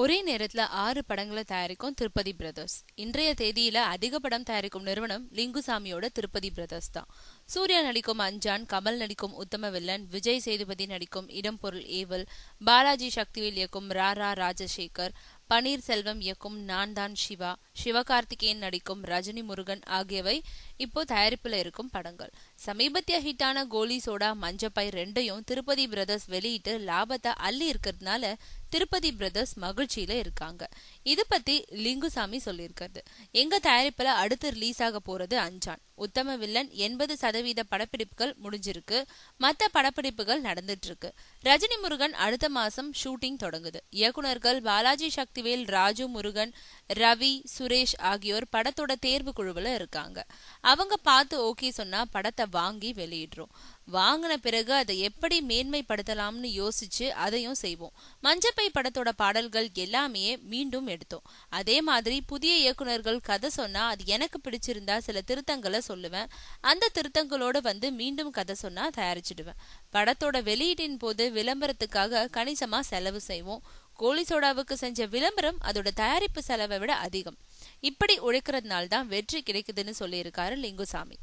ஒரே நேரத்துல 6 படங்களை தயாரிக்கும் திருப்பதி பிரதர்ஸ். இன்றைய தேதியில அதிக படம் தயாரிக்கும் நிறுவனம் லிங்குசாமியோட திருப்பதி பிரதர்ஸ் தான். சூர்யா நடிக்கும் அஞ்சான், கமல் நடிக்கும் உத்தம வில்லன், விஜய் சேதுபதி நடிக்கும் இடம் பொருள் ஏவல், பாலாஜி சக்திவேல் இயக்கும் ராரா ராஜசேகர், பன்னீர் செல்வம் இயக்கும் நான் தான் சிவா, சிவகார்த்திகேயன் நடிக்கும் ரஜினி முருகன் ஆகியவை இப்போ தயாரிப்புல இருக்கும் படங்கள். சமீபத்திய ஹிட்டான கோலி சோடா, மஞ்சப்பை ரெண்டையும் திருப்பதி பிரதர்ஸ் வெளியிட்டு லாபத்தை அள்ளி இருக்கிறதுனால திருப்பதி பிரதர்ஸ் மகிழ்ச்சியில இருக்காங்க. இது பத்தி லிங்குசாமி சொல்லியிருக்கிறது. எங்க தயாரிப்புல அடுத்து ரிலீஸ் ஆக போறது அஞ்சான். உத்தம வில்லன் 80% படப்பிடிப்புகள் முடிஞ்சிருக்கு. மத்த படப்பிடிப்புகள் நடந்துட்டு இருக்கு. ரஜினி முருகன் அடுத்த மாசம் ஷூட்டிங் தொடங்குது. இயக்குனர்கள் பாலாஜி சக்திவேல், ராஜு முருகன், ரவி, சுரேஷ் ஆகியோர் படத்தோட தேர்வு குழுவுல இருக்காங்க. அவங்க பார்த்து ஓகே சொன்னா படத்தை வாங்கி வெளியிடுறோம். வாங்கின பிறகு அதை எப்படி மேன்மைப்படுத்தலாம்னு யோசிச்சு அதையும் செய்வோம். மஞ்சப்பை படத்தோட பாடல்கள் எல்லாமே மீண்டும் எடுத்தோம். அதே மாதிரி புதிய இயக்குனர்கள் கதை சொன்னா அது எனக்கு பிடிச்சிருந்தா சில திருத்தங்களை சொல்லுவேன். அந்த திருத்தங்களோட மீண்டும் கதை சொன்னா தயாரிச்சிடுவேன். படத்தோட வெளியீட்டின் போது விளம்பரத்துக்காக கணிசமா செலவு செய்வோம். கோலி சோடாவுக்கு செஞ்ச விளம்பரம் அதோட தயாரிப்பு செலவை விட அதிகம். இப்படி உழைக்கிறதுனால தான் வெற்றி கிடைக்குதுன்னு சொல்லியிருக்காரு லிங்குசாமி.